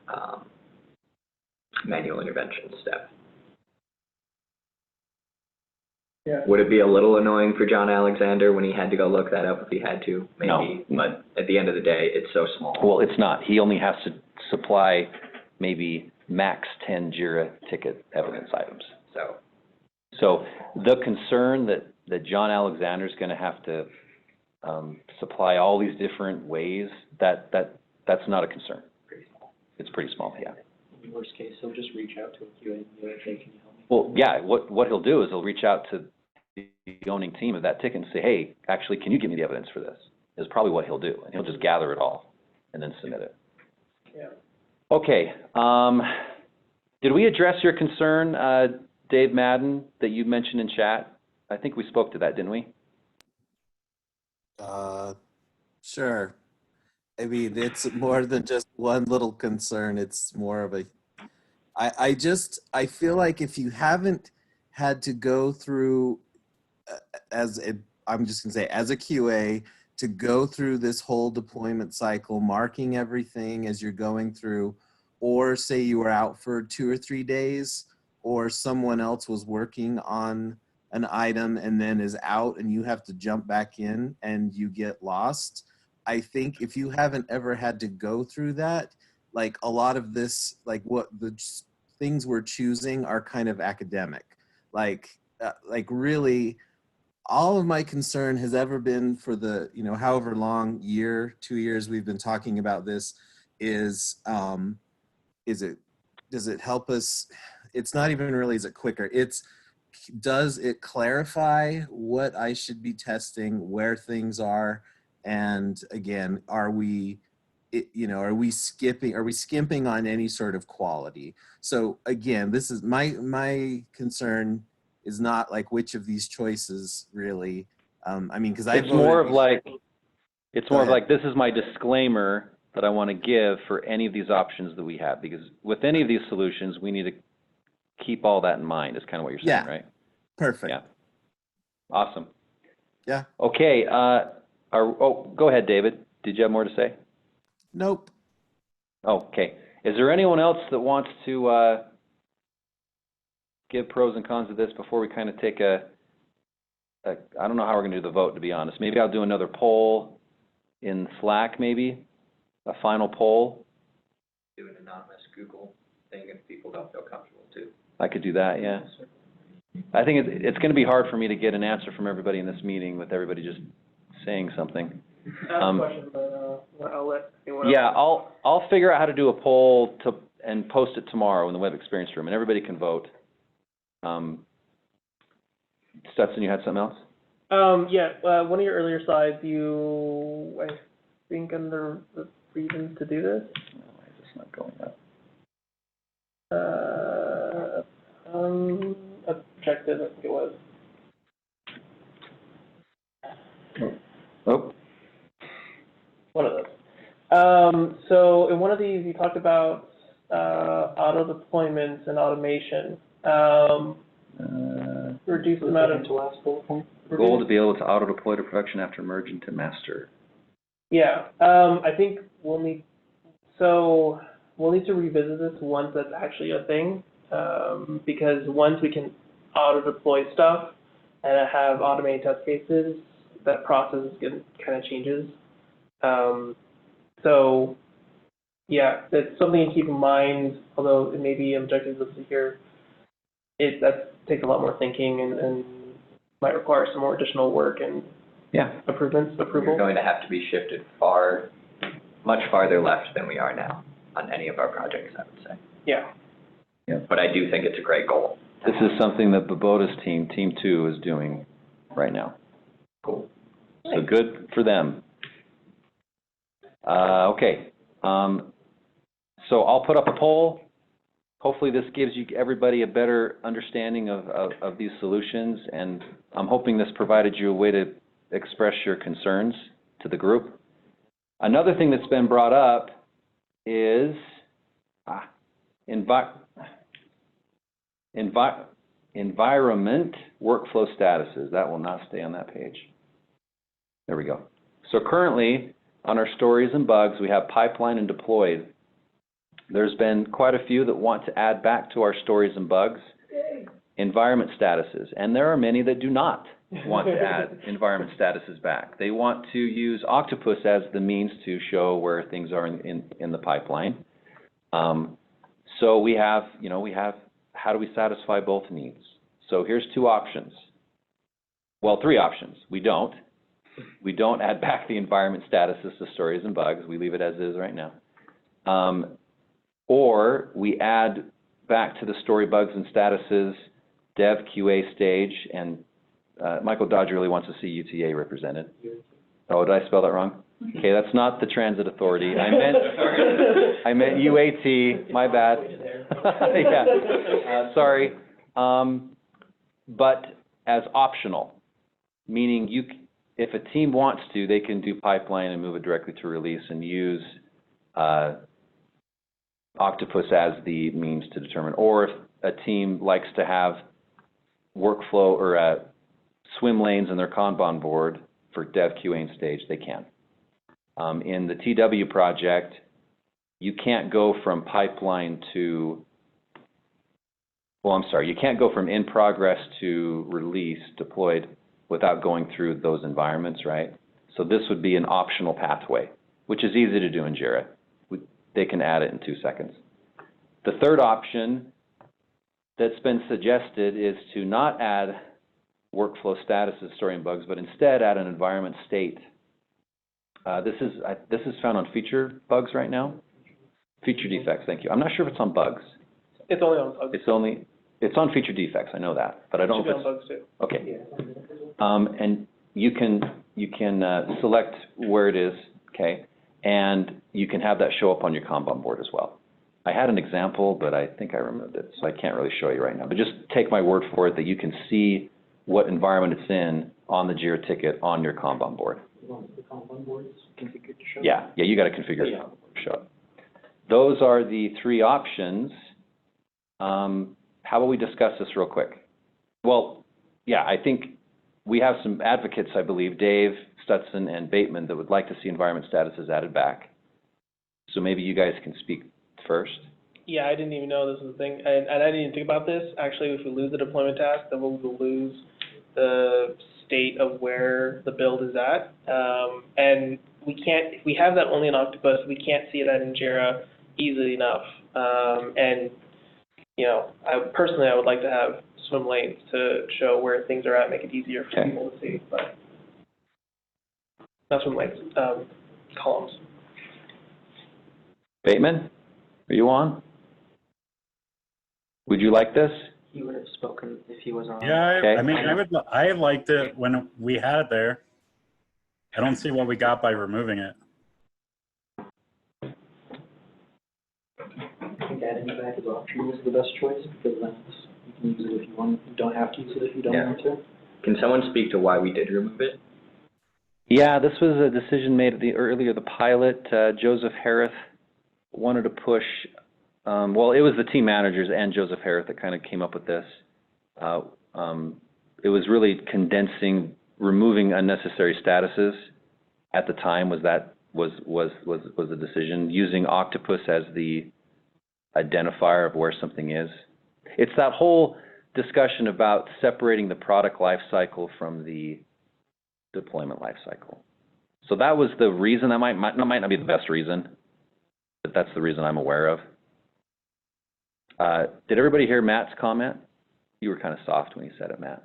manual intervention step. Yeah. Would it be a little annoying for John Alexander when he had to go look that up if he had to? Maybe, No. But at the end of the day, it's so small. Well, it's not. He only has to supply maybe max 10 JIRA ticket evidence items. So the concern that John Alexander's gonna have to, supply all these different ways, that's not a concern. It's pretty small, yeah. In worst case, he'll just reach out to a QA and be like, hey, can you help me? Well, yeah, what he'll do is he'll reach out to the owning team of that ticket and say, hey, actually, can you give me the evidence for this? Is probably what he'll do, and he'll just gather it all and then submit it. Yeah. Okay, did we address your concern, Dave Madden, that you mentioned in chat? I think we spoke to that, didn't we? Sure. I mean, it's more than just one little concern. It's more of a, I feel like if you haven't had to go through I'm just gonna say, as a QA, to go through this whole deployment cycle, marking everything as you're going through, or say you were out for 2 or 3 days, or someone else was working on an item and then is out and you have to jump back in and you get lost. I think if you haven't ever had to go through that, like a lot of this, like what the things we're choosing are kind of academic. Like really, all of my concern has ever been for the, however long, year, 2 years we've been talking about this is does it help us? It's not even really, is it quicker? Does it clarify what I should be testing, where things are? And again, are we skimping on any sort of quality? So again, this is my concern is not like which of these choices really. I mean, because It's more of like, this is my disclaimer that I want to give for any of these options that we have, because with any of these solutions, we need to keep all that in mind, is kind of what you're saying, right? Perfect. Yeah. Awesome. Yeah. Okay, go ahead, David. Did you have more to say? Nope. Okay. Is there anyone else that wants to give pros and cons of this before we kind of take I don't know how we're going to do the vote, to be honest. Maybe I'll do another poll in Slack, maybe, a final poll. Do an anonymous Google thing if people don't feel comfortable too. I could do that, yeah. I think it's going to be hard for me to get an answer from everybody in this meeting with everybody just saying something. I have a question, but I'll let anyone Yeah, else. I'll figure out how to do a poll and post it tomorrow in the web experience room, and everybody can vote. Stetson, you had something else? One of your earlier slides, I think under the reasons to do this. Why is this not going up? Objective, I think it was. Oh. One of those. So in one of these, you talked about auto deployments and automation. Reduce the amount of last bullet point. Goal to be able to auto deploy to production after merge into master. Yeah, I think we'll need to revisit this once that's actually a thing, because once we can auto deploy stuff and have automated test cases, that process kind of changes. So yeah, it's something to keep in mind, although it may be objective listed here. That takes a lot more thinking and might require some more additional work and approval. We're going to have to be shifted much farther left than we are now on any of our projects, I would say. Yeah. But I do think it's a great goal. This is something that Bobota's Team 2, is doing right now. Cool. So good for them. Okay. So I'll put up a poll. Hopefully this gives everybody a better understanding of these solutions, and I'm hoping this provided you a way to express your concerns to the group. Another thing that's been brought up is environment workflow statuses. That will not stay on that page. There we go. So currently, on our stories and bugs, we have pipeline and deployed. There's been quite a few that want to add back to our stories and bugs environment statuses, and there are many that do not want to add environment statuses back. They want to use Octopus as the means to show where things are in the pipeline. So we have, how do we satisfy both needs? So here's two options. Well, three options. We don't add back the environment statuses to stories and bugs. We leave it as is right now. Or we add back to the story, bugs, and statuses dev QA stage, and Michael Dodge really wants to see UTA represented. Oh, did I spell that wrong? Okay, that's not the transit authority. I meant UAT, my bad. Yeah, sorry. But as optional, meaning if a team wants to, they can do pipeline and move it directly to release and use Octopus as the means to determine. Or if a team likes to have workflow or swim lanes in their Kanban board for dev QA and stage, they can. In the TW project, you can't go from pipeline to, well, I'm sorry, you can't go from in progress to release deployed without going through those environments, right? So this would be an optional pathway, which is easy to do in Jira. They can add it in 2 seconds. The third option that's been suggested is to not add workflow statuses, story, and bugs, but instead add an environment state. This is found on feature bugs right now. Feature defects, thank you. I'm not sure if it's on bugs. It's only on bugs. It's on feature defects, I know that, but I don't know if Should be on bugs too. okay. And you can select where it is, okay, and you can have that show up on your Kanban board as well. I had an example, but I think I removed it, so I can't really show you right now. But just take my word for it that you can see what environment it's in on the Jira ticket on your Kanban board. The Kanban board is configured to show. Yeah, you got to configure your Kanban board to show up. Those are the three options. How about we discuss this real quick? Well, yeah, I think we have some advocates, I believe, Dave, Stutson, and Bateman, that would like to see environment statuses added back. So maybe you guys can speak first. Yeah, I didn't even know this was a thing, and I didn't even think about this. Actually, if we lose the deployment task, then we'll lose the state of where the build is at. And we can't, if we have that only in Octopus, we can't see that in Jira easily enough. And, you know, I would like to have swim lanes to show where things are at, make it easier for people to see, but not swim lanes, columns. Bateman, are you on? Would you like this? He would have spoken if he was on. Yeah, Okay. I mean, I liked it when we had it there. I don't see what we got by removing it. I think adding it back as optional is the best choice, because then you can use it if you want. You don't have to use it if you don't want to. Can someone speak to why we did remove it? Yeah, this was a decision made at the pilot. Joseph Harris wanted to push, well, it was the team managers and Joseph Harris that kind of came up with this. It was really condensing, removing unnecessary statuses at the time was the decision, using Octopus as the identifier of where something is. It's that whole discussion about separating the product life cycle from the deployment life cycle. So that was the reason. That might not be the best reason, but that's the reason I'm aware of. Did everybody hear Matt's comment? You were kind of soft when you said it, Matt.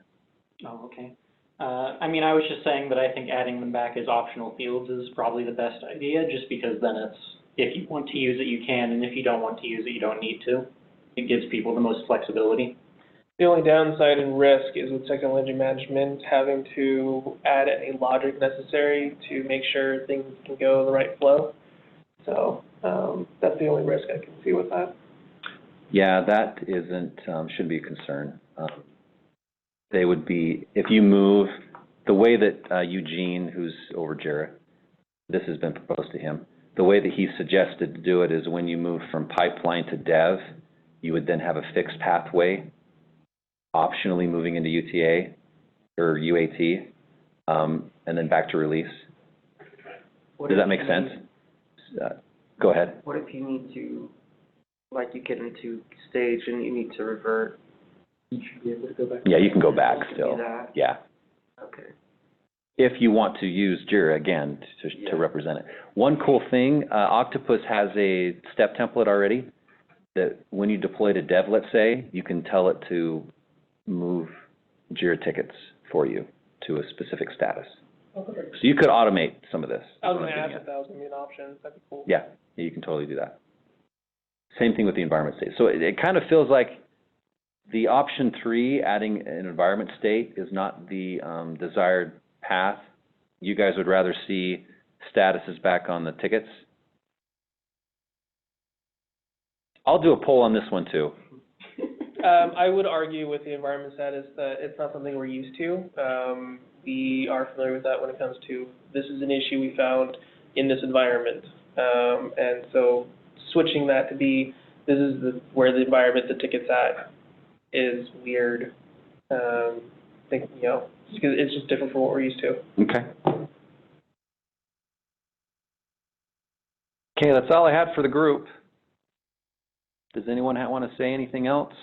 Oh, okay. I mean, I was just saying that I think adding them back as optional fields is probably the best idea, just because then it's, if you want to use it, you can, and if you don't want to use it, you don't need to. It gives people the most flexibility. The only downside and risk is with technical engine management having to add any logic necessary to make sure things can go the right flow. So that's the only risk I can see with that. Yeah, that shouldn't be a concern. They would be, if you move, the way that Eugene, who's over Jira, this has been proposed to him, the way that he suggested to do it is when you move from pipeline to dev, you would then have a fixed pathway, optionally moving into UTA or UAT, and then back to release. Does that make sense? Go ahead. What if you need to, like you get into stage and you need to revert? You should be able to go back. Yeah, you can go back You can still. do that? Yeah. Okay. If you want to use Jira again to represent it. One cool thing, Octopus has a step template already that when you deploy to dev, let's say, you can tell it to move JIRA tickets for you to a specific status. Okay. So you could automate some of this. I was is what gonna I'm ask getting if that was gonna be an option, that'd be cool. at. Yeah, you can totally do that. Same thing with the environment state. So it kind of feels like the option 3, adding an environment state, is not the desired path. You guys would rather see statuses back on the tickets? I'll do a poll on this one too. I would argue with the environment status that it's not something we're used to. We are familiar with that when it comes to, this is an issue we found in this environment. And so switching that to be, this is where the environment the ticket's at is weird. I think, it's just different from what we're used to. Okay. Okay, that's all I had for the group. Does anyone want to say anything else?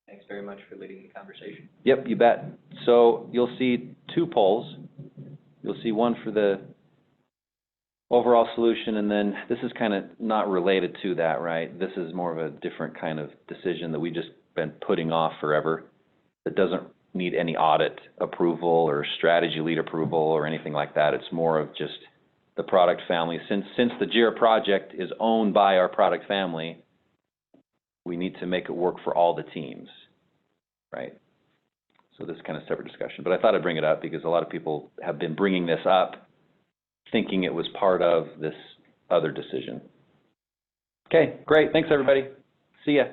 Thanks very much for leading the conversation. Yep, you bet. So you'll see 2 polls. You'll see one for the overall solution, and then this is kind of not related to that, right? This is more of a different kind of decision that we've just been putting off forever. That doesn't need any audit approval or strategy lead approval or anything like that. It's more of just the product family. Since the JIRA project is owned by our product family, we need to make it work for all the teams, right? So this is kind of separate discussion. But I thought I'd bring it up because a lot of people have been bringing this up thinking it was part of this other decision. Okay, great. Thanks, everybody. See ya.